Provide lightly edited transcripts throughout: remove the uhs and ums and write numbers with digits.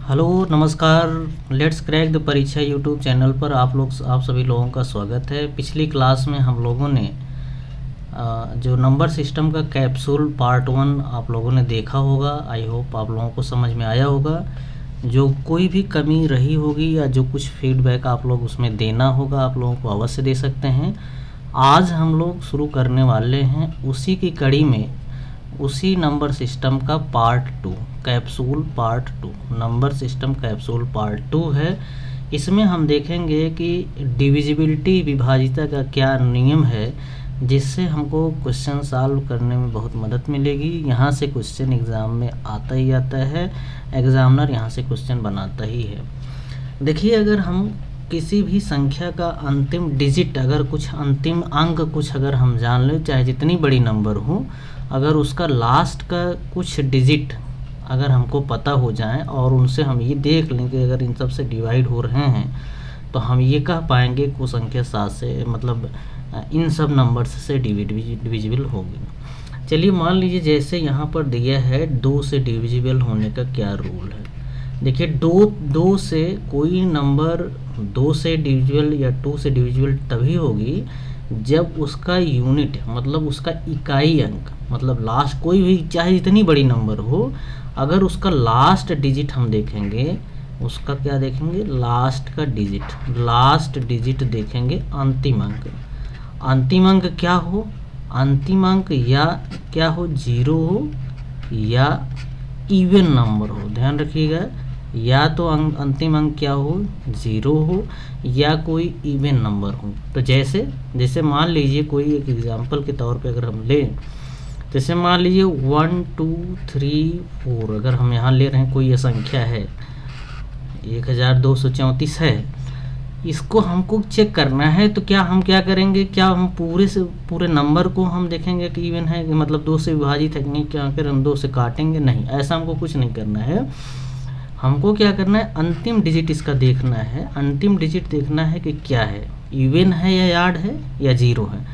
Hello नमस्कार। Let's crack the परीक्षा YouTube channel पर आप सभी लोगों का स्वागत है। पिछली क्लास में हम लोगों ने जो नंबर सिस्टम का कैप्सूल पार्ट 1 आप लोगों ने देखा होगा। आई होप आप लोगों को समझ में आया होगा। जो कोई भी कमी रही होगी या जो कुछ फीडबैक आप लोग उसमें देना होगा आप लोगों को अवश्य दे सकते हैं। आज हम लोग शुरू करने वाले हैं उसी की कड़ी में उसी नंबर सिस्टम का part 2 capsule part 2 number system capsule part 2 है। इसमें हम देखेंगे कि डिविजिबिलिटी विभाजिता का क्या नियम है, जिससे हमको क्वेश्चन सॉल्व करने में बहुत मदद मिलेगी। यहाँ से क्वेश्चन एग्ज़ाम में आता ही आता है, एग्ज़ामिनर यहाँ से क्वेश्चन बनाता ही है। देखिए, अगर हम किसी भी संख्या का अंतिम डिजिट, अगर कुछ अंतिम अंक कुछ अगर हम जान लें, चाहे जितनी बड़ी नंबर हो, अगर उसका लास्ट का कुछ डिजिट अगर हमको पता हो जाए और उनसे हम ये देख लें कि अगर इन सब से डिवाइड हो रहे हैं, तो हम ये कह पाएंगे कि वो संख्या 7 से मतलब इन सब नंबर्स से डिविजिबल होगी। चलिए मान लीजिए जैसे यहाँ पर दिया है 2 से डिविजिबल होने का क्या रूल है। देखिए, दो से कोई नंबर 2 से डिविजिबल या 2 से डिविजिबल तभी होगी जब उसका यूनिट मतलब उसका इकाई अंक मतलब लास्ट कोई भी चाहे जितनी बड़ी नंबर हो, अगर उसका लास्ट डिजिट हम देखेंगे, उसका क्या देखेंगे, लास्ट डिजिट देखेंगे, अंतिम अंक। अंतिम अंक क्या हो, अंतिम अंक या क्या हो, 0 हो या इवन नंबर हो। ध्यान रखिएगा, या तो अंतिम अंक क्या हो, 0 हो या कोई इवन नंबर हो। तो जैसे मान लीजिए कोई एक एग्जांपल के तौर पे अगर हम लें, जैसे मान लीजिए 1 2 3 4 अगर हम यहाँ ले रहे हैं, कोई ये संख्या है 1234 है, इसको हमको चेक करना है। तो हम क्या करेंगे, क्या हम पूरे नंबर को हम देखेंगे कि इवन है, मतलब 2 से विभाजित है कि नहीं, क्या कर हम 2 से काटेंगे, नहीं, ऐसा हमको कुछ नहीं करना है। हमको क्या करना है, अंतिम डिजिट इसका देखना है। अंतिम डिजिट देखना है कि क्या है, इवन है या याड है या 0 है।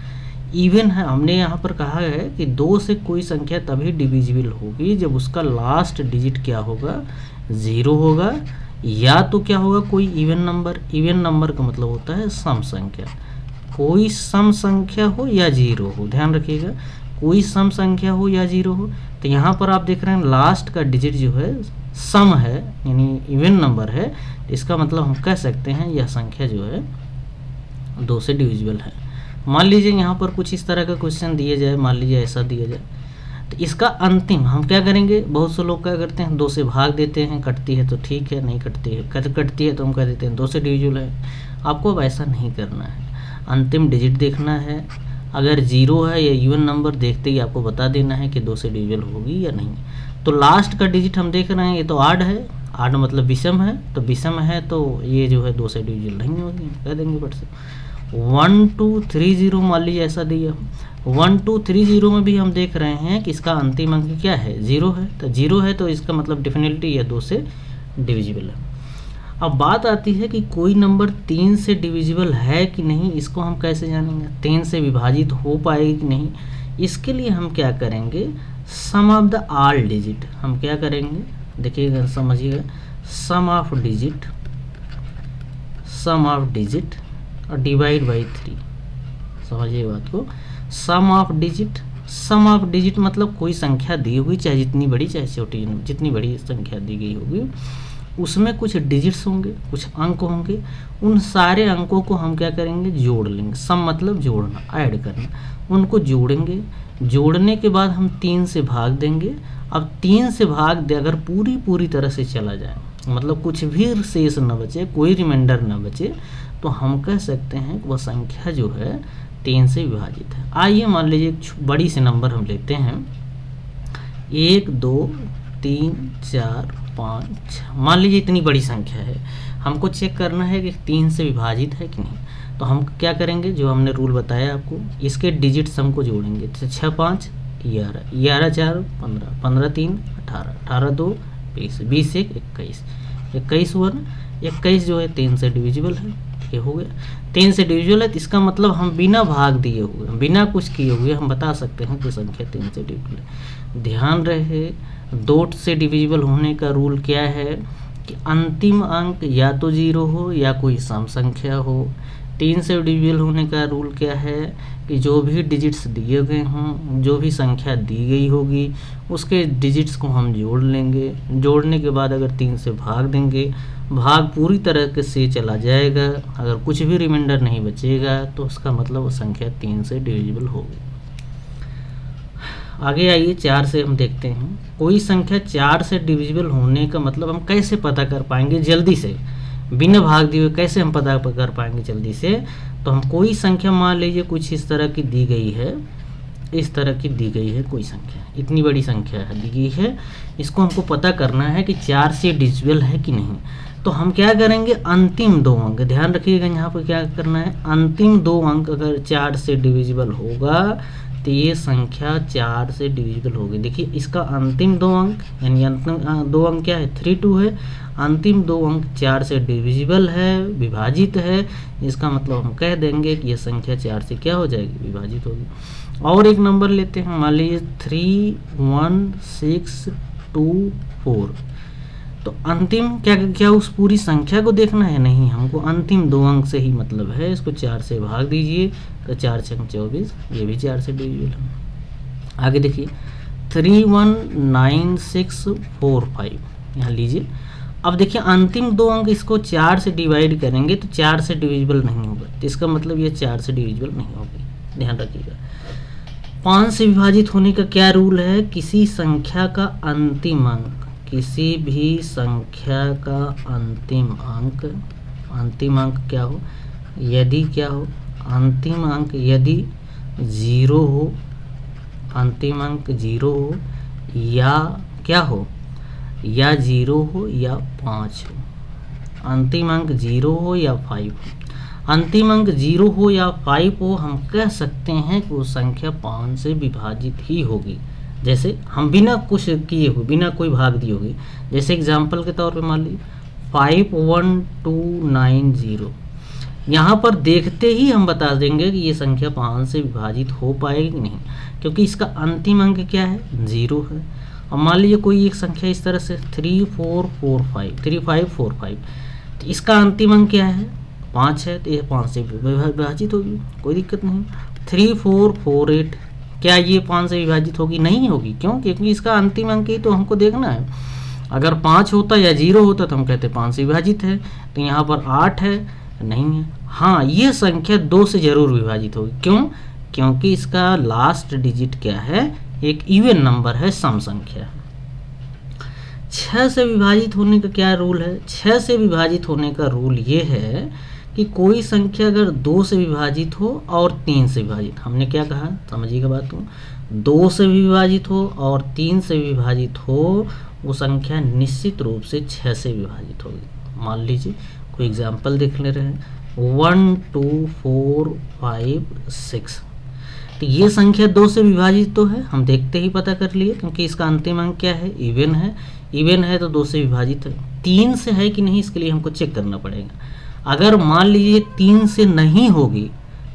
इवन है, हमने यहाँ पर कहा है कि 2 से कोई संख्या तभी डिविजिबल होगी जब उसका लास्ट डिजिट क्या होगा, 0 होगा, या तो क्या होगा, कोई इवन नंबर। इवन नंबर का मतलब होता है सम संख्या, कोई सम संख्या हो या 0 हो। ध्यान रखिएगा, कोई सम संख्या हो या 0 हो। तो यहाँ पर आप देख रहे हैं लास्ट का डिजिट जो है सम है, यानी इवन नंबर है। इसका मतलब हम कह सकते हैं यह संख्या जो है 2 से डिविजिबल है। मान लीजिए यहाँ पर कुछ इस तरह का क्वेश्चन दिया जाए, मान लीजिए ऐसा दिया जाए, तो इसका अंतिम हम क्या करेंगे, बहुत से लोग क्या करते हैं 2 से भाग देते हैं, कटती है तो ठीक है, नहीं कटती है कटती है तो हम कह देते हैं 2 से डिविजिबल है। आपको अब ऐसा नहीं करना है, अंतिम डिजिट देखना है। अगर 0 है या इवन नंबर देखते ही आपको बता देना है कि 2 से डिविजिबल होगी या नहीं। तो लास्ट का डिजिट हम देख रहे हैं, ये तो आड है, आड मतलब विषम है, तो विषम है तो ये जो है 2 से डिविजिबल नहीं होगी, कह देंगे बट से। 1 2 3 0 मान लीजिए ऐसा दिया, 1 2 3 0 में भी हम देख रहे हैं कि इसका अंतिम अंक क्या है, 0 है। तो 0 है तो इसका मतलब डेफिनेटली यह 2 से डिविजिबल है। अब बात आती है कि कोई नंबर 3 से डिविजिबल है कि नहीं, इसको हम कैसे जानेंगे, 3 से विभाजित हो पाएगी कि नहीं। इसके लिए हम क्या करेंगे, सम ऑफ द ऑल डिजिट हम क्या करेंगे, देखिएगा समझिएगा, सम ऑफ डिजिट और डिवाइड बाई 3। समझिए बात को, सम ऑफ डिजिट मतलब कोई संख्या दी होगी, चाहे जितनी बड़ी चाहे छोटी, जितनी बड़ी संख्या दी गई होगी उसमें कुछ डिजिट्स होंगे, कुछ अंक होंगे, उन सारे अंकों को हम क्या करेंगे, जोड़ लेंगे। सम मतलब जोड़ना, ऐड करना, उनको जोड़ेंगे। जोड़ने के बाद हम 3 से भाग देंगे। अब 3 से भाग दे अगर पूरी तरह से चला जाए, मतलब कुछ भी शेष न बचे, कोई रिमाइंडर न बचे, तो हम कह सकते हैं कि वह संख्या जो है 3 से विभाजित है। आइए मान लीजिए एक बड़ी सी नंबर हम लेते हैं, 1 2 3 4 5 6, मान लीजिए इतनी बड़ी संख्या है। हमको चेक करना है कि 3 से विभाजित है कि नहीं। तो हम क्या करेंगे, जो हमने रूल बताया आपको, इसके डिजिट्स हमको जोड़ेंगे। तो 6 5 11, 11 4 15, 15 3 18, 18 2 20, 20 1 21, 21 हुआ ना, 21 जो है 3 से डिविजिबल है। ये हो गया, 3 से डिविजिबल है, तो इसका मतलब हम बिना भाग दिए हुए, बिना कुछ किए हुए हम बता सकते हैं कि संख्या 3 से डिविजिबल है। ध्यान रहे, 2 से डिविजिबल होने का रूल क्या है कि अंतिम अंक या तो 0 हो या कोई सम संख्या हो। 3 से डिविजिबल होने का रूल क्या है कि जो भी डिजिट्स दिए गए हों, जो भी संख्या दी गई होगी उसके डिजिट्स को हम जोड़ लेंगे। जोड़ने के बाद अगर 3 से भाग देंगे, भाग पूरी तरह से चला जाएगा, अगर कुछ भी रिमाइंडर नहीं बचेगा तो उसका मतलब वो संख्या 3 से डिविजिबल होगी। आगे आइए 4 से हम देखते हैं। कोई संख्या 4 से डिविजिबल होने का मतलब हम कैसे पता कर पाएंगे जल्दी से, बिना भाग दिए कैसे हम पता कर पाएंगे जल्दी से। तो हम कोई संख्या मान लीजिए कुछ इस तरह की दी गई है, इस तरह की दी गई है कोई संख्या, इतनी बड़ी संख्या है दी गई है, इसको हमको पता करना है कि 4 से डिविजिबल है कि नहीं। तो हम क्या करेंगे, अंतिम 2 अंक, ध्यान रखिएगा यहाँ पर क्या करना है, अंतिम 2 अंक अगर 4 से डिविजिबल होगा तो ये संख्या 4 से डिविजिबल होगी। देखिए इसका अंतिम 2 अंक यानी अंतिम 2 अंक क्या है, 32 है, अंतिम 2 अंक 4 से डिविजिबल है, विभाजित है, इसका मतलब हम कह देंगे कि ये संख्या 4 से क्या हो जाएगी, विभाजित होगी। और एक नंबर लेते हैं, मान लीजिए 31624। तो अंतिम क्या उस पूरी संख्या को देखना है, नहीं, हमको अंतिम 2 अंक से ही मतलब है। इसको 4 से भाग दीजिए तो 4 छंग 24, ये भी 4 से डिविजिबल है। आगे देखिए 319645, यहाँ लीजिए। अब देखिए अंतिम 2 अंक इसको 4 से डिवाइड करेंगे तो 4 से डिविजिबल नहीं होगा, तो इसका मतलब ये 4 से डिविजिबल नहीं होगी, ध्यान रखिएगा। 5 से विभाजित होने का क्या रूल है, किसी संख्या का अंतिम अंक, किसी भी संख्या का अंतिम अंक क्या हो, यदि क्या हो, अंतिम अंक यदि 0 हो, अंतिम अंक 0 हो या क्या हो, या 0 हो या 5 हो, अंतिम अंक 0 हो या 5 हो, अंतिम अंक 0 हो या 5 हो, हम कह सकते हैं कि वो संख्या 5 से विभाजित ही होगी। जैसे हम बिना कुछ किए हुए, बिना कोई भाग दिए होगी, जैसे एग्जाम्पल के तौर पे मान लीजिए 51290, यहाँ पर देखते ही हम बता देंगे कि ये संख्या 5 से विभाजित हो पाएगी कि नहीं, क्योंकि इसका अंतिम अंक क्या है, 0 है। अब मान लीजिए कोई एक संख्या इस तरह से 3545, तो इसका अंतिम अंक क्या है, 5 है, तो ये 5 से विभाजित होगी, कोई दिक्कत नहीं। 3448, क्या ये 5 से विभाजित होगी, नहीं होगी, क्यों, क्योंकि इसका अंतिम अंक ही तो हमको देखना है। अगर 5 होता या 0 होता तो हम कहते 5 से विभाजित है, तो यहाँ पर 8 है, नहीं है। हाँ, ये संख्या 2 से जरूर विभाजित होगी, क्यों, क्योंकि इसका लास्ट डिजिट क्या है, एक इवन नंबर है, सम संख्या। 6 से विभाजित होने का क्या रूल है, 6 से विभाजित होने का रूल ये है कि कोई संख्या अगर 2 से विभाजित हो और 3 से विभाजित, हमने क्या कहा, समझिएगा बात को, 2 से विभाजित हो और 3 से विभाजित हो, वो संख्या निश्चित रूप से 6 से विभाजित होगी। मान लीजिए कोई एग्जांपल देख ले रहे हैं, 12456, तो ये संख्या 2 से विभाजित तो है, हम देखते ही पता कर लिए, क्योंकि इसका अंतिम अंक क्या है, इवन है, इवन है तो 2 से विभाजित है। 3 से है कि नहीं, इसके लिए हमको चेक करना पड़ेगा। अगर मान लीजिए 3 से नहीं होगी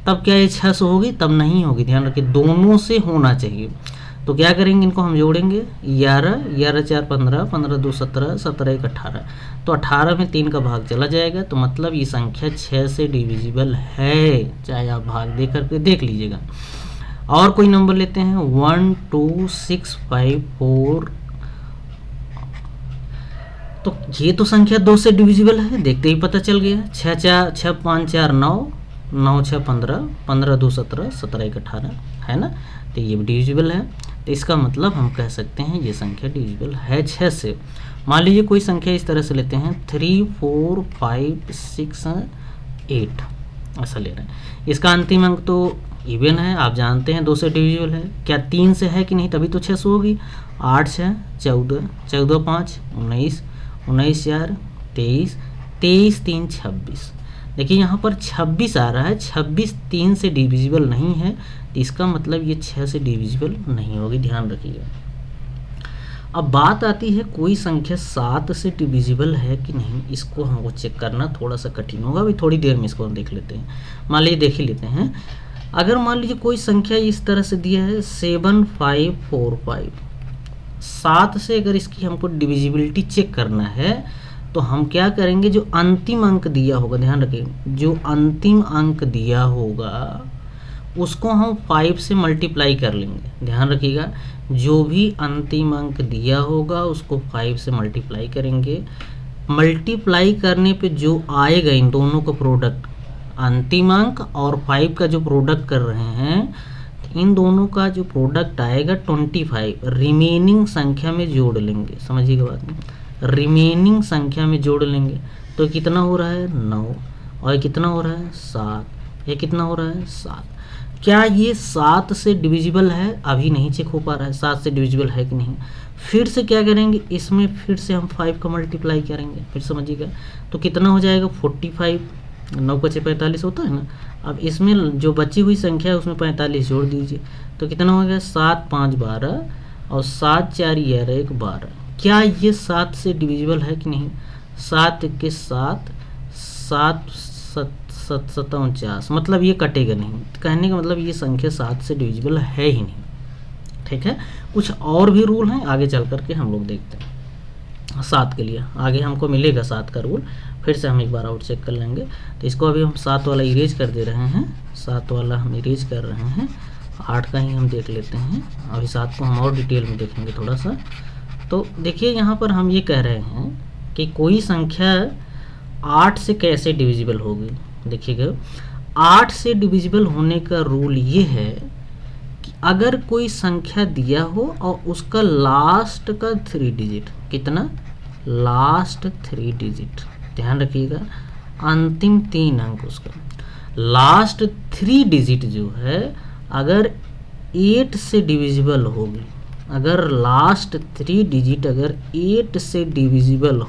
तब क्या ये 6 से होगी, तब नहीं होगी, ध्यान रखिए, दोनों से होना चाहिए। तो क्या करेंगे, इनको हम जोड़ेंगे, 11 11 4 15, 15 2 17, 17 1 18, तो 18 में 3 का भाग चला जाएगा, तो मतलब ये संख्या 6 से डिविजिबल है, चाहे आप भाग दे करके देख लीजिएगा। और कोई नंबर लेते हैं, 12654, तो ये तो संख्या 2 से डिविजिबल है, देखते ही पता चल गया। 6 5 4 9, 9 6 15, 15 2 17, 17 1 18 है ना, तो ये डिविजिबल है। तो इसका मतलब हम कह सकते हैं ये संख्या डिविजिबल है 6 से। मान लीजिए कोई संख्या इस तरह से लेते हैं 34568, ऐसा ले रहे हैं, इसका अंतिम अंक तो इवन है, आप जानते हैं 2 से डिविजिबल है, क्या 3 से है कि नहीं, तभी तो 6 से होगी। 8 6 14, 14 5 19, 19 4 23, 23 3 26। देखिए यहाँ पर 26 आ रहा है, 26 3 से डिविजिबल नहीं है, तो इसका मतलब ये 6 से डिविजिबल नहीं होगी, ध्यान रखिएगा। अब बात आती है कोई संख्या 7 से डिविजिबल है कि नहीं, इसको हमको चेक करना थोड़ा सा कठिन होगा, अभी थोड़ी देर में इसको हम देख लेते हैं। मान लीजिए देख ही लेते हैं, अगर मान लीजिए कोई संख्या इस तरह से दिया है 7545, 7 से अगर इसकी हमको डिविजिबिलिटी चेक करना है तो हम क्या करेंगे, जो अंतिम अंक दिया होगा, ध्यान रखिए, जो अंतिम अंक दिया होगा उसको हम 5 से मल्टीप्लाई कर लेंगे। ध्यान रखिएगा, जो भी अंतिम अंक दिया होगा उसको 5 से मल्टीप्लाई करेंगे। मल्टीप्लाई करने पे जो आएगा इन दोनों का प्रोडक्ट, अंतिम अंक और 5 का जो प्रोडक्ट कर रहे हैं, इन दोनों का जो प्रोडक्ट आएगा 25 रिमेनिंग संख्या में जोड़ लेंगे। समझिएगा बात में, रिमेनिंग संख्या में जोड़ लेंगे तो कितना हो रहा है 9, और कितना हो रहा है 7, ये कितना हो रहा है 7। क्या ये 7 से डिविजिबल है? अभी नहीं चेक हो पा रहा है 7 से डिविजिबल है कि नहीं। फिर से क्या करेंगे, इसमें फिर से हम 5 का मल्टीप्लाई करेंगे। फिर समझिएगा तो कितना हो जाएगा 45, 9 × 45 होता है ना। अब इसमें जो बची हुई संख्या है उसमें 45 जोड़ दीजिए तो कितना हो गया 7 × 5 = 12 और 7 × 4 = 11 12। क्या ये 7 से डिविजिबल है कि नहीं? 7 के 7, 7 7 7 49, मतलब ये कटेगा नहीं। कहने का मतलब ये संख्या 7 से डिविजिबल है ही नहीं। ठीक है, कुछ और भी रूल हैं, आगे चल करके हम लोग देखते हैं। 7 के लिए आगे हमको मिलेगा 7 का रूल, फिर से हम एक बार और चेक कर लेंगे। तो इसको अभी हम 7 वाला इरेज कर दे रहे हैं, 7 वाला हम इरेज कर रहे हैं, 8 का ही हम देख लेते हैं। अभी 7 को हम और डिटेल में देखेंगे थोड़ा सा। तो देखिए यहाँ पर हम ये कह रहे हैं कि कोई संख्या 8 से कैसे डिविजिबल होगी। देखिएगा 8 से डिविजिबल होने का रूल ये है कि अगर कोई संख्या दिया हो और उसका लास्ट का 3 डिजिट, कितना, लास्ट 3 डिजिट, ध्यान रखिएगा, अंतिम 3 अंक उसका लास्ट 3 डिजिट जो है अगर 8 से डिविजिबल होगी, अगर लास्ट 3 डिजिट अगर 8 से डिविजिबल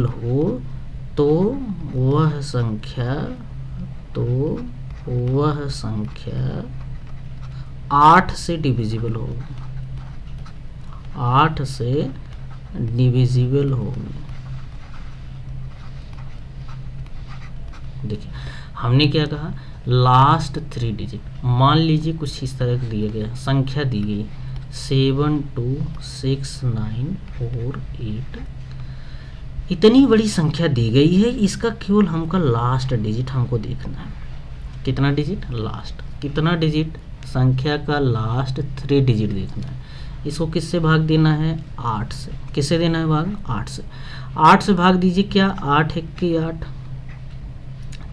हो तो वह संख्या 8 से डिविजिबल होगी, 8 से डिविजिबल होगी। देखिए हमने क्या कहा, लास्ट 3 डिजिट, मान लीजिए कुछ इस तरह दिया गया, संख्या दी गई 7 2 6 9 4 8, इतनी बड़ी संख्या दी गई है, इसका केवल हमका लास्ट डिजिट हमको देखना है। कितना डिजिट? लास्ट, कितना डिजिट? संख्या का लास्ट 3 डिजिट देखना है। इसको किससे भाग देना है? 8 से। किससे देना है भाग? 8 से। 8 से भाग दीजिए, क्या 8 1 के 8,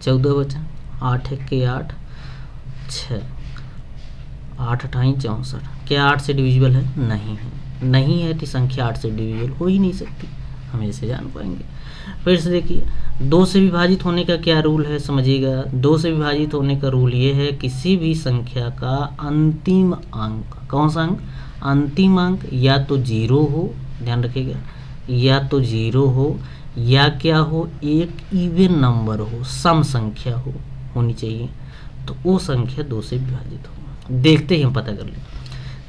14 बचा, 8 1 के 8 6, 8 8 64। क्या 8 से डिविजिबल है? नहीं है। नहीं है तो संख्या 8 से डिविजिबल हो ही नहीं सकती, हम ऐसे जान पाएंगे। फिर से देखिए 2 से विभाजित होने का क्या रूल है, समझिएगा। 2 से विभाजित होने का रूल ये है, किसी भी संख्या का अंतिम अंक, कौन सा अंक? अंतिम अंक या तो 0 हो, ध्यान रखिएगा, या तो 0 हो, या क्या हो, एक इवन नंबर हो, सम संख्या होनी चाहिए, तो वो संख्या 2 से विभाजित हो। देखते ही हम पता कर लें।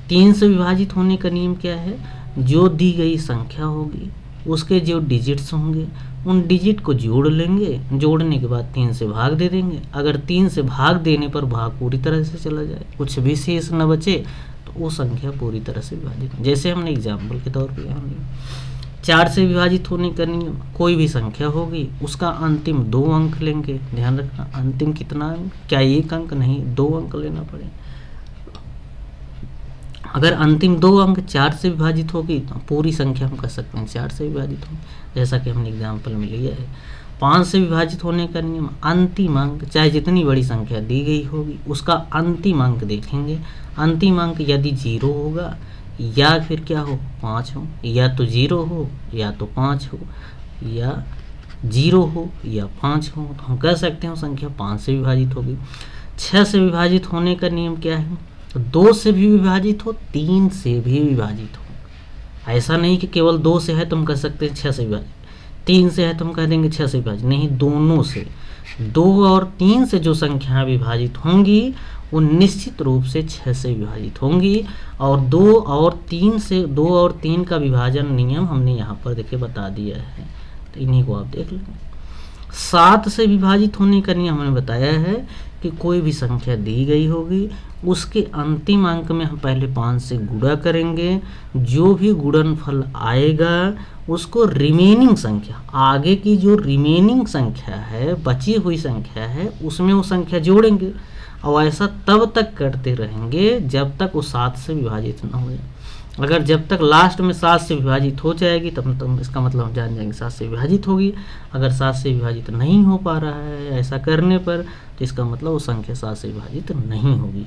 3 से विभाजित होने का नियम क्या है? जो दी गई संख्या होगी उसके जो डिजिट्स होंगे उन डिजिट को जोड़ लेंगे, जोड़ने के बाद 3 से भाग दे देंगे। अगर 3 से भाग देने पर भाग पूरी तरह से चला जाए, कुछ भी शेष न बचे, तो वो संख्या पूरी तरह से विभाजित। जैसे हमने एग्जाम्पल के तौर पर यहाँ 4 से विभाजित होने का नियम, कोई भी संख्या होगी उसका अंतिम 2 अंक लेंगे। ध्यान रखना, अंतिम कितना अंक? क्या 1 अंक? नहीं, 2 अंक लेना पड़े। अगर अंतिम 2 अंक 4 से विभाजित होगी तो पूरी संख्या हम कह सकते हैं 4 से विभाजित होगी, जैसा कि हमने एग्जाम्पल में लिया है। 5 से विभाजित होने का नियम, अंतिम अंक चाहे जितनी बड़ी संख्या दी गई होगी उसका अंतिम अंक देखेंगे। अंतिम अंक यदि 0 होगा या फिर क्या हो, 5 हो, या तो 0 हो या तो 5 हो, या 0 हो या 5 हो, तो हम कह सकते हैं संख्या 5 से विभाजित होगी। 6 से विभाजित होने का नियम क्या है? 2 से भी विभाजित हो, 3 से भी विभाजित हो। ऐसा नहीं कि केवल 2 से है तो हम कह सकते हैं 6 से विभाजित, 3 से है तो हम कह देंगे 6 से विभाजित, नहीं, दोनों से, 2 और 3 से जो संख्याएं विभाजित होंगी वो निश्चित रूप से 6 से विभाजित होंगी। और 2 और 3 का विभाजन नियम हमने यहाँ पर देखिए बता दिया है, तो इन्हीं को आप देख लेंगे। 7 से विभाजित होने का नियम हमने बताया है कि कोई भी संख्या दी गई होगी, उसके अंतिम अंक में हम पहले 5 से गुणा करेंगे, जो भी गुणनफल आएगा उसको रिमेनिंग संख्या, आगे की जो रिमेनिंग संख्या है, बची हुई संख्या है, उसमें वो संख्या जोड़ेंगे। और ऐसा तब तक करते रहेंगे जब तक वो 7 से विभाजित ना हो जाए। अगर जब तक लास्ट में 7 से विभाजित हो जाएगी तब इसका मतलब हम जान जाएंगे 7 से विभाजित होगी। अगर 7 से विभाजित नहीं हो पा रहा है ऐसा करने पर, तो इसका मतलब वो संख्या 7 से विभाजित नहीं होगी।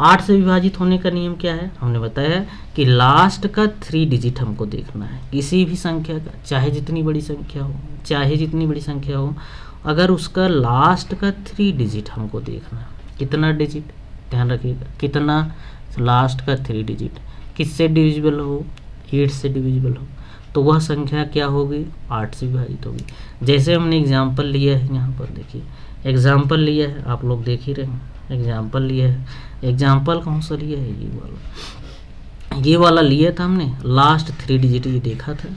8 से विभाजित होने का नियम क्या है? हमने बताया कि लास्ट का 3 डिजिट हमको देखना है किसी भी संख्या का, चाहे जितनी बड़ी संख्या हो, चाहे जितनी बड़ी संख्या हो, अगर उसका लास्ट का 3 डिजिट हमको देखना है। कितना डिजिट? ध्यान रखिएगा, कितना? लास्ट का 3 डिजिट किससे डिविजिबल हो? 8 से डिविजिबल हो, तो वह संख्या क्या होगी? 8 से विभाजित होगी। जैसे हमने एग्जाम्पल लिया है, यहाँ पर देखिए एग्जाम्पल लिया है, आप लोग देख ही रहे हैं, एग्जाम्पल लिया है। एग्जाम्पल कौन सा लिया है? ये वाला लिया था हमने, लास्ट 3 डिजिट ये देखा था,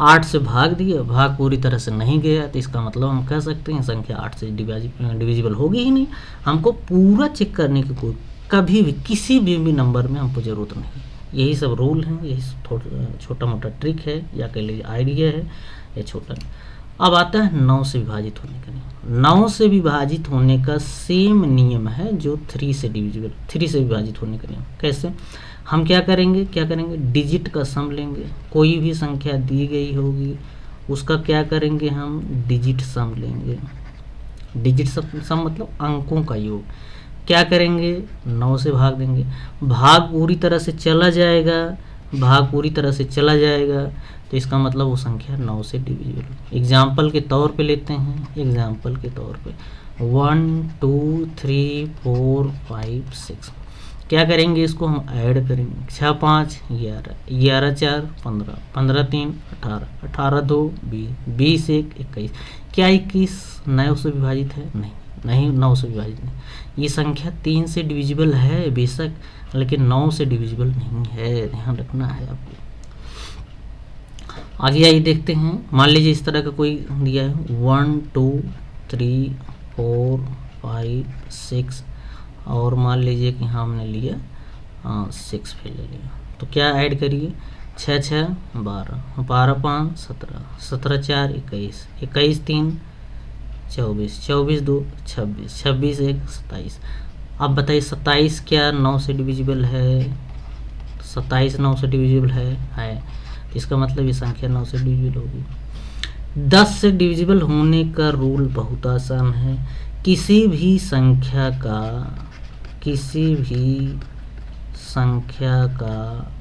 8 से भाग दिया, भाग पूरी तरह से नहीं गया, तो इसका मतलब हम कह सकते हैं संख्या 8 से डिविजिबल होगी ही नहीं। हमको पूरा चेक करने की कोई कभी भी किसी भी नंबर में हमको ज़रूरत नहीं। यही सब रूल हैं, यही छोटा मोटा ट्रिक है या कह लीजिए आइडिया है, ये छोटा। अब आता है 9 से विभाजित होने का नियम। 9 से विभाजित होने का सेम नियम है जो 3 से विभाजित होने का नियम। कैसे? हम क्या करेंगे डिजिट का सम लेंगे। कोई भी संख्या दी गई होगी उसका क्या करेंगे हम? डिजिट सम लेंगे। डिजिट सम मतलब अंकों का योग। क्या करेंगे? 9 से भाग देंगे, भाग पूरी तरह से चला जाएगा, तो इसका मतलब वो संख्या 9 से डिविजिबल। एग्जाम्पल के तौर पे लेते हैं, 1 2 3 4 5 6। क्या करेंगे? इसको हम ऐड करेंगे, 6 5 11, 11 4 15, 15 3 18, 18 2 20, 20 1 21। क्या 21 9 से विभाजित है? नहीं 9 से विभाजित नहीं। ये संख्या 3 से डिविजिबल है बेशक, लेकिन 9 से डिविजिबल नहीं है, ध्यान रखना है आपको। आगे आइए देखते हैं। मान लीजिए इस तरह का कोई दिया है 1 2 3 4 5 6, और मान लीजिए कि यहाँ हमने लिया 6 फिर ले लिया, तो क्या ऐड करिए? 6 6 12, 12 5 17, 17 4 21, 21 3 24, 24 2 26, 26 1 27। अब बताइए 27 क्या 9 से डिविजिबल है? 27 9 से डिविजिबल है। इसका मतलब ये संख्या 9 से डिविजिबल होगी। 10 से डिविजिबल होने का रूल बहुत आसान है। किसी भी संख्या का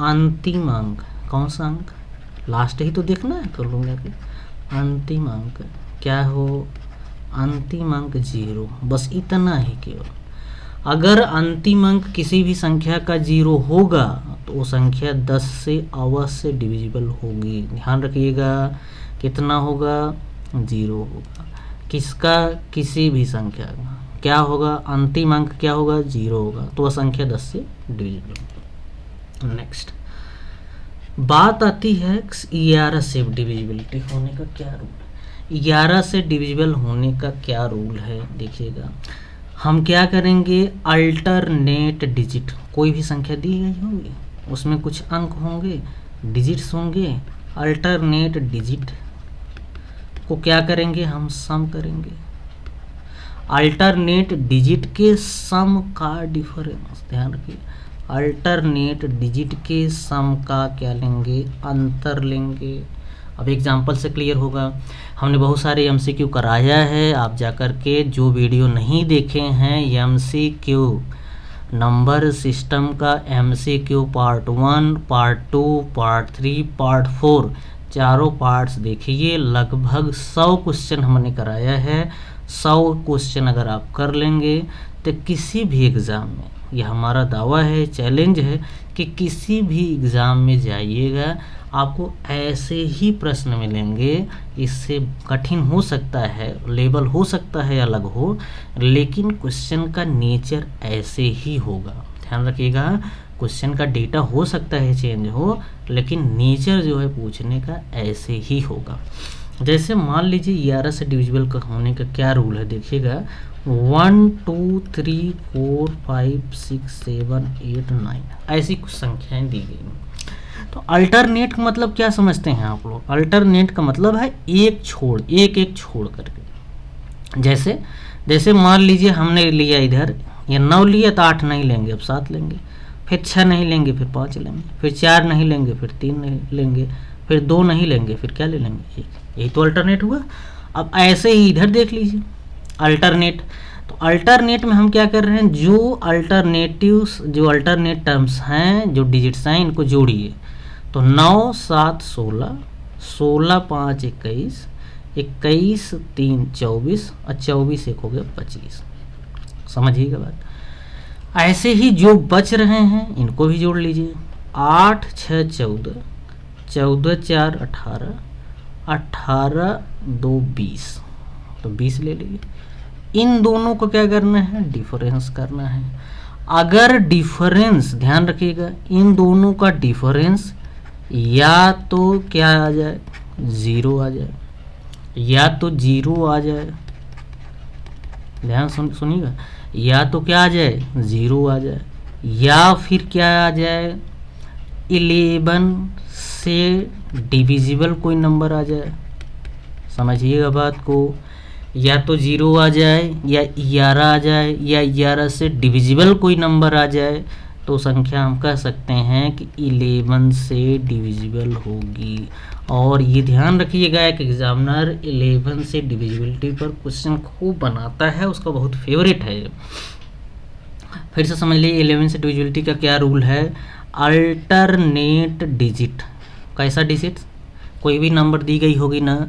अंतिम अंक, कौन सा अंक? लास्ट ही तो देखना है, तो लोग अंतिम अंक क्या हो? अंतिम अंक 0, बस इतना ही केवल। अगर अंतिम अंक किसी भी संख्या का 0 होगा तो वो संख्या 10 से अवश्य डिविजिबल होगी। ध्यान रखिएगा, कितना होगा? 0 होगा। किसका? किसी भी संख्या का क्या होगा? अंतिम अंक क्या होगा? 0 होगा, तो वह संख्या 10 से डिविजिबल होगी। नेक्स्ट बात आती है 11 से डिविजिबिलिटी होने का क्या रूल है। 11 से डिविजिबल होने का क्या रूल है? देखिएगा, हम क्या करेंगे? अल्टरनेट डिजिट, कोई भी संख्या दी गई होगी उसमें कुछ अंक होंगे, डिजिट्स होंगे, अल्टरनेट डिजिट को क्या करेंगे? हम सम करेंगे। अल्टरनेट डिजिट के सम का डिफरेंस, ध्यान रखिए, अल्टरनेट डिजिट के सम का क्या लेंगे? अंतर लेंगे। अब एग्जाम्पल से क्लियर होगा। हमने बहुत सारे एमसीक्यू कराया है, आप जाकर के जो वीडियो नहीं देखे हैं, एमसीक्यू नंबर सिस्टम का MCQ part 1, part 2, part 3, part 4, चारों पार्ट्स देखिए। लगभग 100 क्वेश्चन हमने कराया है। 100 क्वेश्चन अगर आप कर लेंगे तो किसी भी एग्ज़ाम में, यह हमारा दावा है, चैलेंज है कि किसी भी एग्ज़ाम में जाइएगा आपको ऐसे ही प्रश्न मिलेंगे। इससे कठिन हो सकता है, लेवल हो सकता है अलग हो, लेकिन क्वेश्चन का नेचर ऐसे ही होगा। ध्यान रखिएगा, क्वेश्चन का डेटा हो सकता है चेंज हो, लेकिन नेचर जो है पूछने का ऐसे ही होगा। जैसे मान लीजिए 11 से डिविजिबल का होने का क्या रूल है? देखिएगा, 1 2 3 4 5 6 7 8 9 ऐसी कुछ संख्याएं दी गई। तो अल्टरनेट का मतलब क्या समझते हैं आप लोग? अल्टरनेट का मतलब है एक एक छोड़ करके। जैसे जैसे मान लीजिए हमने लिया इधर ये 9 लिया तो 8 नहीं लेंगे, अब 7 लेंगे, फिर 6 नहीं लेंगे, फिर 5 लेंगे, फिर 4 नहीं लेंगे, फिर 3 नहीं लेंगे, फिर 2 नहीं लेंगे, फिर क्या ले लेंगे? 1। यही तो अल्टरनेट हुआ। अब ऐसे ही इधर देख लीजिए अल्टरनेट। तो अल्टरनेट में हम क्या कर रहे हैं, जो अल्टरनेट टर्म्स हैं, जो डिजिट्स हैं, इनको जोड़िए। तो 9 7 16, 16 5 21, 21 3 24 और 24 1 हो गया 25। समझिएगा बात। ऐसे ही जो बच रहे हैं इनको भी जोड़ लीजिए। 8 6 14, 14 4 18, 18 2 20, तो 20 ले लीजिए। इन दोनों को क्या करना है? डिफरेंस करना है। अगर डिफरेंस, ध्यान रखिएगा, इन दोनों का डिफरेंस या तो क्या आ जाए? 0 आ जाए, या तो 0 आ जाए, ध्यान सुनिएगा, या तो क्या आ जाए? 0 आ जाए, या फिर क्या आ जाए? 11 से डिविजिबल कोई नंबर आ जाए। समझिएगा बात को। या तो 0 आ जाए, या 11 आ जाए, या 11 से डिविजिबल कोई नंबर आ जाए, तो संख्या हम कह सकते हैं कि 11 से डिविजिबल होगी। और ये ध्यान रखिएगा कि एग्जामिनर 11 से डिविजिबिलिटी पर क्वेश्चन खूब बनाता है, उसका बहुत फेवरेट है। फिर से समझ लीजिए 11 से डिविजिबिलिटी का क्या रूल है। अल्टरनेट डिजिट, कैसा डिजिट? कोई भी नंबर दी गई होगी ना,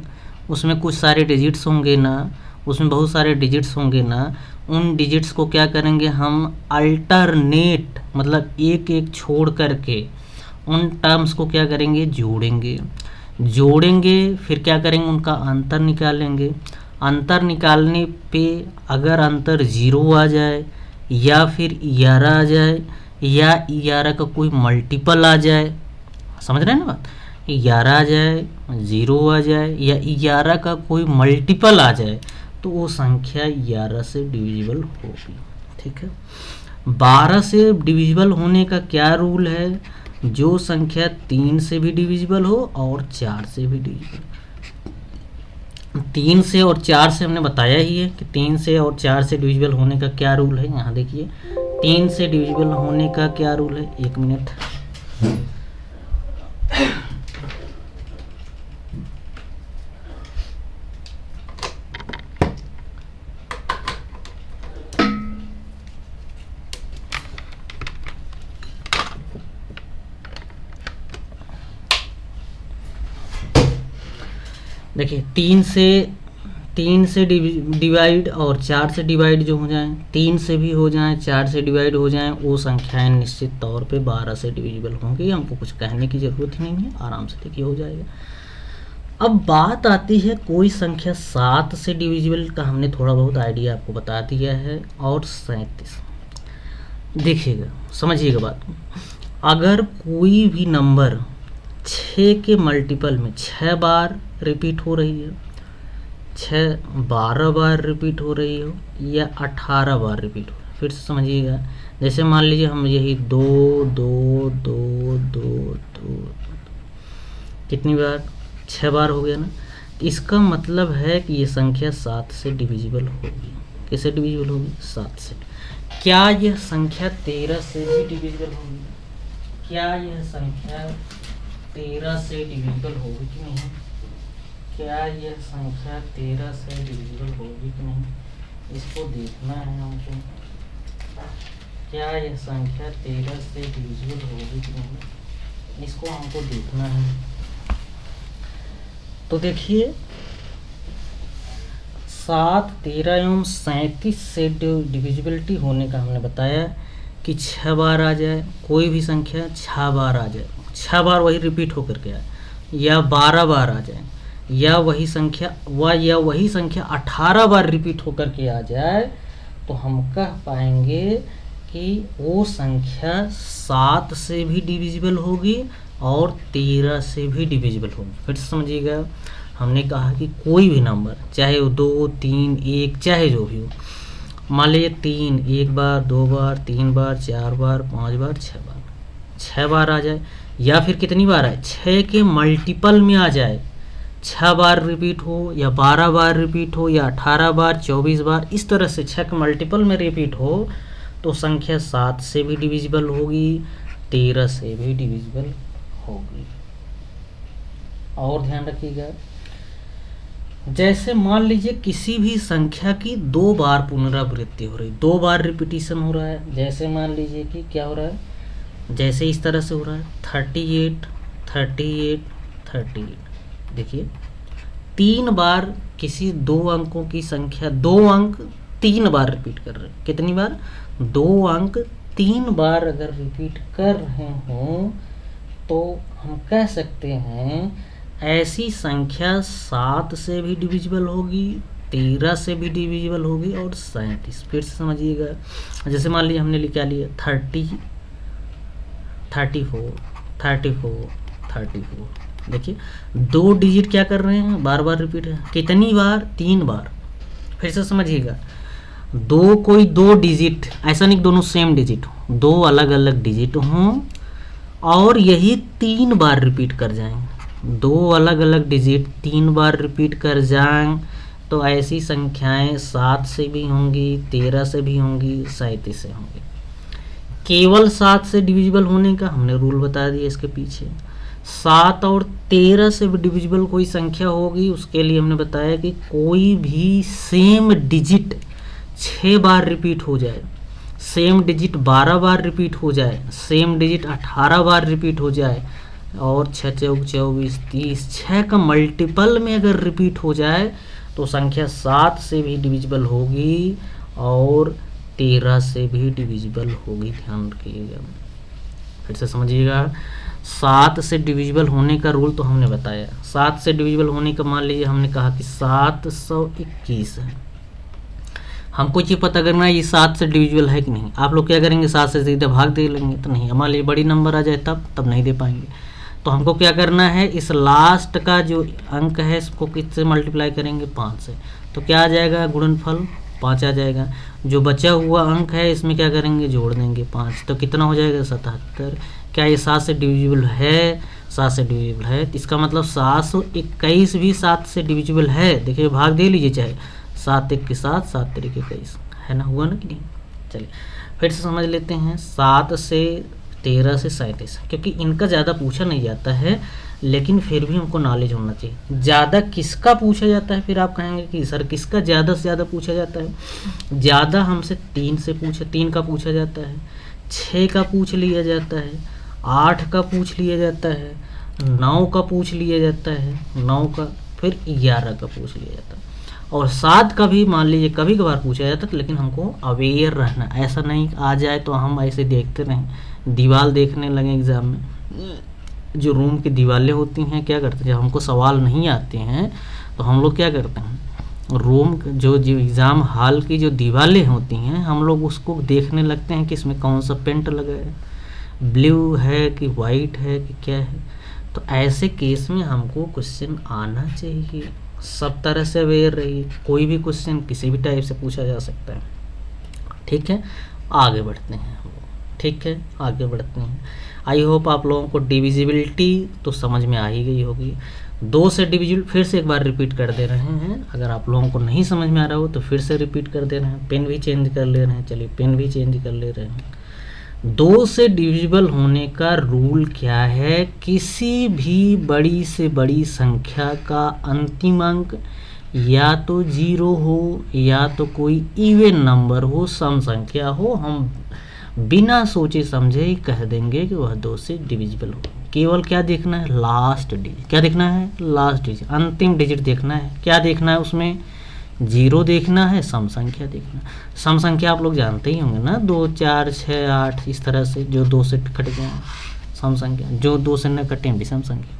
उसमें कुछ सारे डिजिट्स होंगे ना, उसमें बहुत सारे डिजिट्स होंगे ना, उन डिजिट्स को क्या करेंगे हम? अल्टरनेट मतलब एक एक छोड़ करके उन टर्म्स को क्या करेंगे? जोड़ेंगे। फिर क्या करेंगे? उनका अंतर निकालेंगे। अंतर निकालने पे अगर अंतर 0 आ जाए, या फिर 11 आ जाए, या 11 का कोई मल्टीपल आ जाए, समझ रहे हैं ना बात? 11 आ जाए, 0 आ जाए, या 11 का कोई मल्टीपल आ जाए, तो वो संख्या 11 से डिविजिबल होगी। ठीक है। 12 से डिविजिबल होने का क्या रूल है? जो संख्या 3 से भी डिविजिबल हो और 4 से भी डिविजिबल। 3 से और 4 से हमने बताया ही है कि 3 से और 4 से डिविजिबल होने का क्या रूल है। यहाँ देखिए 3 से डिविजिबल होने का क्या रूल है। 1 मिनट। देखिए 3 से डिवाइड और 4 से डिवाइड जो हो जाएं, 3 से भी हो जाएं, 4 से डिवाइड हो जाएं, वो संख्याएं निश्चित तौर पे 12 से डिविजिबल होंगी। हमको कुछ कहने की ज़रूरत ही नहीं है, आराम से देखिए हो जाएगा। अब बात आती है कोई संख्या 7 से डिविजिबल का, हमने थोड़ा बहुत आइडिया आपको बता दिया है। और 37, देखिएगा समझिएगा बात को। अगर कोई भी नंबर 6 के मल्टीपल में 6 बार रिपीट हो रही है, 12 बार रिपीट हो रही हो, या 18 बार रिपीट हो रही है। फिर से समझिएगा, जैसे मान लीजिए हम यही 2 2 2 2 2 कितनी बार? 6 बार हो गया ना। इसका मतलब है कि ये संख्या 7 से डिविजिबल होगी। किससे डिविजिबल होगी? 7 से। क्या यह संख्या 13 से भी डिविजिबल होगी? क्या यह संख्या 13 से डिविजिबल होगी कि नहीं? क्या यह संख्या 13 से डिविजिबल होगी कि नहीं? इसको देखना है हमको। क्या यह संख्या 13 से डिविजिबल होगी कि नहीं, इसको हमको देखना है। तो देखिए 7 13 एवं 37 से डिविजिबिलिटी होने का हमने बताया कि 6 बार आ जाए, कोई भी संख्या 6 बार आ जाए, 6 बार वही रिपीट होकर के आए, या 12 बार आ जाए, या वही संख्या 18 बार रिपीट होकर के आ जाए, तो हम कह पाएंगे कि वो संख्या 7 से भी डिविजिबल होगी और 13 से भी डिविजिबल होगी। फिर समझिएगा, हमने कहा कि कोई भी नंबर चाहे वो 2 3 1 चाहे जो भी हो, मान लीजिए 3 एक बार, 2 बार, 3 बार, 4 बार, 5 बार, 6 बार, 6 बार आ जाए, या फिर कितनी बार आए, 6 के मल्टीपल में आ जाए, 6 बार रिपीट हो या 12 बार रिपीट हो या 18 बार, 24 बार, इस तरह से 6 के मल्टीपल में रिपीट हो तो संख्या 7 से भी डिविजिबल होगी, 13 से भी डिविजिबल होगी। और ध्यान रखिएगा, जैसे मान लीजिए किसी भी संख्या की 2 बार पुनरावृत्ति हो रही, 2 बार रिपीटिशन हो रहा है, जैसे मान लीजिए कि क्या हो रहा है, जैसे इस तरह से हो रहा है 38 38 38, देखिए 3 बार किसी 2 अंकों की संख्या, 2 अंक 3 बार रिपीट कर रहे हैं, कितनी बार, 2 अंक 3 बार अगर रिपीट कर रहे हों तो हम कह सकते हैं ऐसी संख्या 7 से भी डिविजिबल होगी, 13 से भी डिविजिबल होगी और 37। फिर से समझिएगा, जैसे मान लीजिए हमने क्या लिया 30 34 34 34, देखिए 2 डिजिट क्या कर रहे हैं, बार बार रिपीट है, कितनी बार, 3 बार। फिर से समझिएगा, कोई 2 डिजिट, ऐसा नहीं दोनों सेम डिजिट हो, 2 अलग अलग डिजिट हों और यही 3 बार रिपीट कर जाएं, 2 अलग अलग डिजिट 3 बार रिपीट कर जाएं तो ऐसी संख्याएं 7 से भी होंगी, 13 से भी होंगी, 37 से होंगी। केवल 7 से डिविजिबल होने का हमने रूल बता दिया इसके पीछे। 7 और 13 से भी डिविजिबल कोई संख्या होगी, उसके लिए हमने बताया कि कोई भी सेम डिजिट 6 बार रिपीट हो जाए, सेम डिजिट 12 बार रिपीट हो जाए, सेम डिजिट 18 बार रिपीट हो जाए और 6 चौक 24 30, 6 का मल्टीपल में अगर रिपीट हो जाए तो संख्या 7 से भी डिविजिबल होगी और 13 से भी डिविजिबल होगी। ध्यान रखिएगा, फिर से समझिएगा, 7 से डिविजिबल होने का रूल तो हमने बताया। 7 से डिविजिबल होने का मान लीजिए हमने कहा कि 721 है, हमको ये पता करना है ये 7 से डिविजिबल है कि नहीं। आप लोग क्या करेंगे, 7 से सीधे भाग दे लेंगे तो नहीं, मान लीजिए बड़ी नंबर आ जाए तब नहीं दे पाएंगे। तो हमको क्या करना है, इस लास्ट का जो अंक है इसको किससे मल्टीप्लाई करेंगे, 5 से, तो क्या आ जाएगा, गुणनफल 5 आ जाएगा। जो बचा हुआ अंक है इसमें क्या करेंगे, जोड़ देंगे 5, तो कितना हो जाएगा, 77। क्या ये 7 से डिविजिबल है, 7 से डिविजिबल है, तो इसका मतलब 721 भी 7 से डिविजिबल है। देखिए भाग दे लीजिए, चाहे 7 1 के साथ 7 3 21 है ना, हुआ ना कि नहीं। चलिए फिर से समझ लेते हैं, 7 से 13 से 37, क्योंकि इनका ज़्यादा पूछा नहीं जाता है लेकिन फिर भी हमको नॉलेज होना चाहिए। ज़्यादा किसका पूछा जाता है, फिर आप कहेंगे कि सर किसका ज़्यादा से ज़्यादा पूछा जाता है। ज़्यादा हमसे 3 का पूछा जाता है, 6 का पूछ लिया जाता है, 8 का पूछ लिया जाता है, 9 का पूछ लिया जाता है, 9 का, फिर 11 का पूछ लिया जाता है और 7 का भी मान लीजिए कभी कभार पूछा जाता है, लेकिन हमको अवेयर रहना, ऐसा नहीं आ जाए तो हम ऐसे देखते रहें, दीवार देखने लगे एग्ज़ाम में। जो रूम की दीवारें होती हैं क्या करते हैं, जब हमको सवाल नहीं आते हैं तो हम लोग क्या करते हैं, रूम जो एग्ज़ाम हॉल की जो दीवारें होती हैं हम लोग उसको देखने लगते हैं कि इसमें कौन सा पेंट लगा है, ब्लू है कि वाइट है कि क्या है। तो ऐसे केस में हमको क्वेश्चन आना चाहिए, सब तरह से अवेयर रहिए, कोई भी क्वेश्चन किसी भी टाइप से पूछा जा सकता है। ठीक है, आगे बढ़ते हैं। ठीक है, आगे बढ़ते हैं। आई होप आप लोगों को डिविजिबिलिटी तो समझ में आ ही गई होगी। 2 से डिविजिबल फिर से एक बार रिपीट कर दे रहे हैं, अगर आप लोगों को नहीं समझ में आ रहा हो तो फिर से रिपीट कर दे रहे हैं। पेन भी चेंज कर ले रहे हैं, चलिए पेन भी चेंज कर ले रहे हैं। 2 से डिविजिबल होने का रूल क्या है, किसी भी बड़ी से बड़ी संख्या का अंतिम अंक या तो 0 हो या तो कोई इवन नंबर हो, सम संख्या हो, हम बिना सोचे समझे ही कह देंगे कि वह 2 से डिविजिबल हो। केवल क्या देखना है, लास्ट डिजिट। क्या देखना है, लास्ट डिजिट, अंतिम डिजिट देखना है। क्या देखना है उसमें, 0 देखना है, सम संख्या देखना है। सम संख्या आप लोग जानते ही होंगे ना, 2 4 6 8 इस तरह से, जो 2 से कट गए सम संख्या, जो 2 से न कटे भी सम संख्या।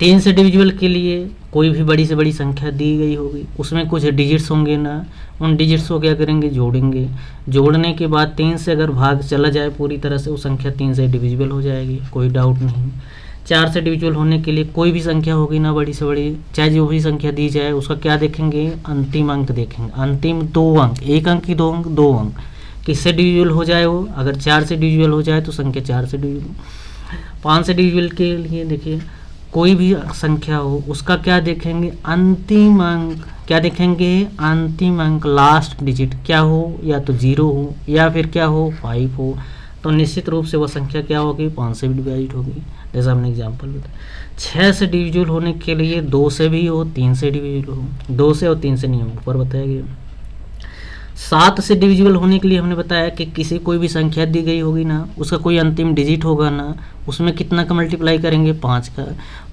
3 से डिविजिबल के लिए कोई भी बड़ी से बड़ी संख्या दी गई होगी, उसमें कुछ डिजिट्स होंगे ना, उन डिजिट्स को क्या करेंगे, जोड़ेंगे। जोड़ने के बाद 3 से अगर भाग चला जाए पूरी तरह से, वो संख्या 3 से डिविजिबल हो जाएगी, कोई डाउट नहीं। 4 से डिविजिबल होने के लिए कोई भी संख्या होगी ना, बड़ी से बड़ी, चाहे जो भी संख्या दी जाए, उसका क्या देखेंगे, अंतिम अंक देखेंगे। अंतिम 2 अंक, 1 अंक की 2 अंक, 2 अंक किससे डिविजिबल हो जाए वो, अगर 4 से डिविजिबल हो जाए तो संख्या 4 से डिविजिबल। 5 से डिविजिबल के लिए देखिए कोई भी संख्या हो उसका क्या देखेंगे, अंतिम अंक। क्या देखेंगे, अंतिम अंक, लास्ट डिजिट क्या हो, या तो 0 हो या फिर क्या हो, 5 हो, तो निश्चित रूप से वह संख्या क्या होगी, 5 से भी डिवाइड होगी। जैसा हमने एग्जाम्पल बताया। 6 से डिविजिबल होने के लिए 2 से भी हो, 3 से डिविजिबल हो, 2 से और 3 से नियम ऊपर बताया गया। 7 से डिविजिबल होने के लिए हमने बताया कि किसी कोई भी संख्या दी गई होगी ना, उसका कोई अंतिम डिजिट होगा ना, उसमें कितना का मल्टीप्लाई करेंगे, 5 का।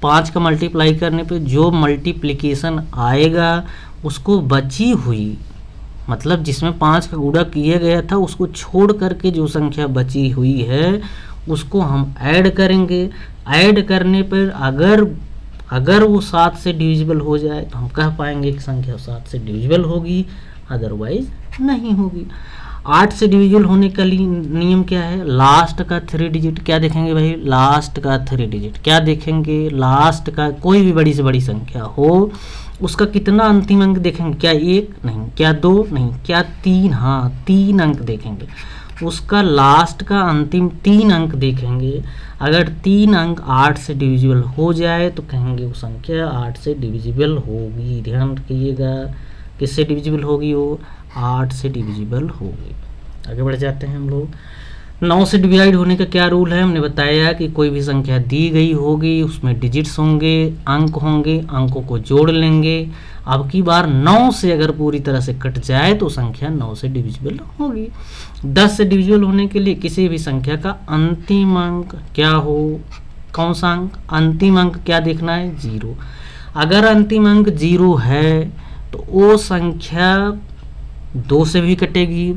5 का मल्टीप्लाई करने पे जो मल्टीप्लिकेशन आएगा उसको बची हुई, मतलब जिसमें 5 का गुणा किया गया था उसको छोड़ करके जो संख्या बची हुई है उसको हम ऐड करेंगे। ऐड करने पर अगर वो 7 से डिविजिबल हो जाए तो हम कह पाएंगे कि संख्या 7 से डिविजिबल होगी, अदरवाइज नहीं होगी। 8 से डिविजिबल होने का नियम क्या है, लास्ट का 3 डिजिट। क्या देखेंगे भाई, लास्ट का 3 डिजिट। क्या देखेंगे, लास्ट का कोई भी बड़ी से बड़ी संख्या हो उसका कितना अंतिम अंक देखेंगे, क्या 1 नहीं, क्या 2 नहीं, क्या 3, हाँ 3 अंक देखेंगे। उसका लास्ट का अंतिम 3 अंक देखेंगे। अगर 3 अंक 8 से डिविजिबल हो जाए तो कहेंगे वो संख्या 8 से डिविजिबल होगी। ध्यान रखिएगा, किससे डिविजिबल होगी वो, 8 से डिविजिबल होगी। आगे बढ़ जाते हैं हम लोग। 9 से डिवाइड होने का क्या रूल है, हमने बताया कि कोई भी संख्या दी गई होगी उसमें डिजिट्स होंगे, अंक होंगे, अंकों को जोड़ लेंगे। अब की बार 9 से अगर पूरी तरह से कट जाए तो संख्या 9 से डिविजिबल होगी। 10 से डिविजिबल होने के लिए किसी भी संख्या का अंतिम अंक क्या हो, कौन सा अंक, अंतिम अंक क्या देखना है, 0। अगर अंतिम अंक 0 है तो वो संख्या 2 से भी कटेगी,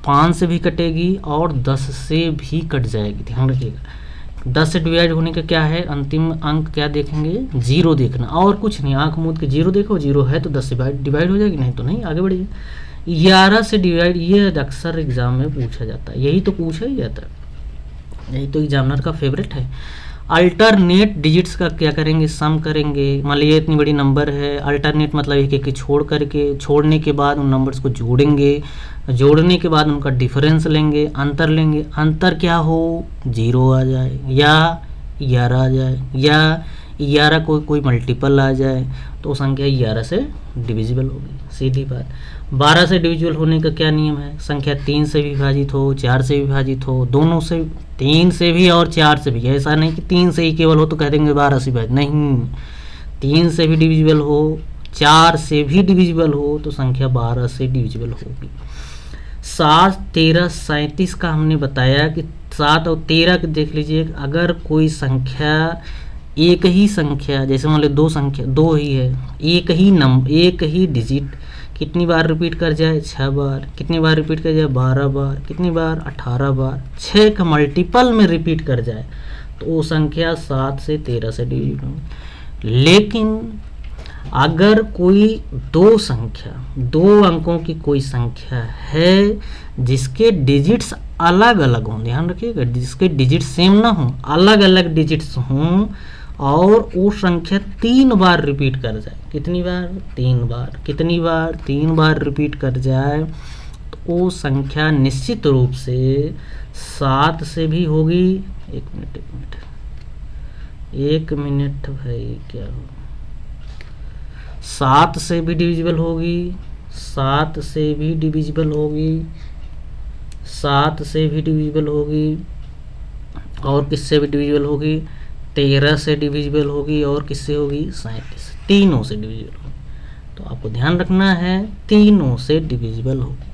5 से भी कटेगी और 10 से भी कट जाएगी। ध्यान रखिएगा, 10 से डिवाइड होने का क्या है, अंतिम अंक क्या देखेंगे, 0 देखना, और कुछ नहीं। आंख मूंद के 0 देखो, 0 है तो 10 से डिवाइड हो जाएगी, नहीं तो नहीं। आगे बढ़िए। 11 से डिवाइड, ये अक्सर एग्जाम में पूछा जाता है, यही तो पूछा ही जाता है, यही तो एग्जामिनर का फेवरेट है। अल्टरनेट डिजिट्स का क्या करेंगे, सम करेंगे। मान लीजिए इतनी बड़ी नंबर है, अल्टरनेट मतलब एक एक छोड़ करके, छोड़ने के बाद उन नंबर्स को जोड़ेंगे, जोड़ने के बाद उनका डिफरेंस लेंगे, अंतर लेंगे। अंतर क्या हो, 0 आ जाए या 11 आ जाए, या 11 कोई मल्टीपल आ जाए तो संख्या 11 से डिविजिबल होगी, सीधी बात। 12 से डिविजिबल होने का क्या नियम है, संख्या 3 से विभाजित हो, 4 से विभाजित हो, दोनों से, 3 से भी और 4 से भी। ऐसा नहीं कि 3 से ही केवल हो तो कह देंगे 12 से विभाजित, नहीं, 3 से भी डिविजिबल हो, 4 से भी डिविजिबल हो तो संख्या 12 से डिविजिबल होगी। 7, 13, 37 का हमने बताया कि 7 और 13 के देख लीजिए, अगर कोई संख्या, एक ही संख्या, जैसे मान लो 2 संख्या, 2 ही है, एक ही डिजिट कितनी बार रिपीट कर जाए, 6 बार। कितनी बार रिपीट कर जाए, 12 बार। कितनी बार, 18 बार। 6 का मल्टीपल में रिपीट कर जाए तो वो संख्या 7 से 13 से डिविजिबल होगी। लेकिन अगर कोई 2 संख्या, 2 अंकों की कोई संख्या है जिसके डिजिट्स अलग अलग हों, ध्यान रखिएगा, जिसके डिजिट सेम ना हों, अलग अलग डिजिट्स हों, और वो संख्या 3 बार रिपीट कर जाए, कितनी बार, 3 बार। कितनी बार, 3 बार रिपीट कर जाए तो वो संख्या निश्चित रूप से 7 से भी होगी। एक मिनट भाई, क्या हो, 7 से भी डिविजिबल होगी, 7 से भी डिविजिबल होगी, 7 से भी डिविजिबल होगी, और किससे भी डिविजिबल होगी, 13 से डिविजिबल होगी, और किससे होगी, 37, तीनों से डिविजिबल होगी। तो आपको ध्यान रखना है, तीनों से डिविजिबल होगी।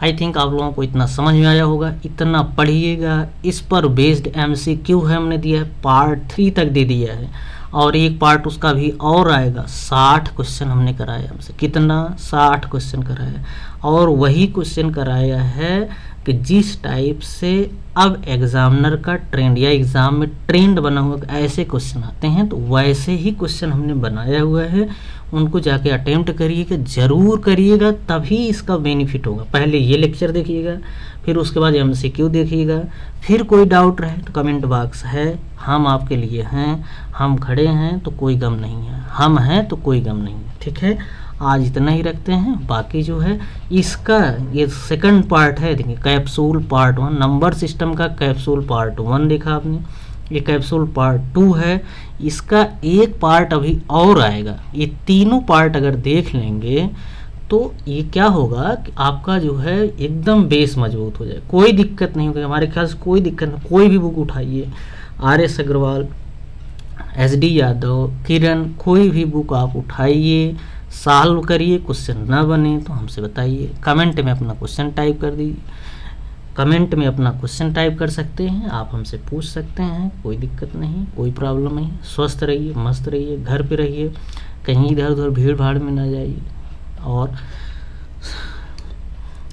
आई थिंक आप लोगों को इतना समझ में आया होगा, इतना पढ़िएगा। इस पर बेस्ड MCQ है, हमने दिया है, पार्ट 3 तक दे दिया है, और एक पार्ट उसका भी और आएगा। 60 क्वेश्चन हमने कराया हमसे, कितना, 60 क्वेश्चन कराया, और वही क्वेश्चन कराया है कि जिस टाइप से अब एग्जामिनर का ट्रेंड या एग्ज़ाम में ट्रेंड बना हुआ, ऐसे क्वेश्चन आते हैं तो वैसे ही क्वेश्चन हमने बनाया हुआ है। उनको जाके अटेम्प्ट करिएगा, ज़रूर करिएगा, तभी इसका बेनिफिट होगा। पहले ये लेक्चर देखिएगा, फिर उसके बाद MCQ देखिएगा। फिर कोई डाउट रहे तो कमेंट बॉक्स है, हम आपके लिए हैं, हम खड़े हैं तो कोई गम नहीं है, हम हैं तो कोई गम नहीं है। ठीक है, आज इतना ही रखते हैं। बाकी जो है इसका ये सेकंड पार्ट है, देखिए कैप्सूल पार्ट 1, नंबर सिस्टम का कैप्सूल पार्ट 1 देखा आपने, ये कैप्सूल पार्ट 2 है, इसका एक पार्ट अभी और आएगा। ये तीनों पार्ट अगर देख लेंगे तो ये क्या होगा कि आपका जो है एकदम बेस मजबूत हो जाए, कोई दिक्कत नहीं होगी हमारे ख्याल से, कोई दिक्कत नहीं। कोई भी बुक उठाइए, RS अग्रवाल, SD यादव, किरण, कोई भी बुक आप उठाइए, सॉल्व करिए, क्वेश्चन ना बने तो हमसे बताइए, कमेंट में अपना क्वेश्चन टाइप कर दीजिए, कमेंट में अपना क्वेश्चन टाइप कर सकते हैं, आप हमसे पूछ सकते हैं, कोई दिक्कत नहीं, कोई प्रॉब्लम नहीं। स्वस्थ रहिए, मस्त रहिए, घर पे रहिए, कहीं इधर उधर भीड़ भाड़ में ना जाइए और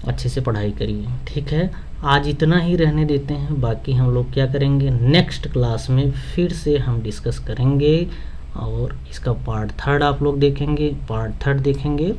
अच्छे से पढ़ाई करिए। ठीक है, आज इतना ही रहने देते हैं, बाकी हम लोग क्या करेंगे नेक्स्ट क्लास में फिर से हम डिस्कस करेंगे और इसका पार्ट 3 आप लोग देखेंगे, पार्ट 3 देखेंगे।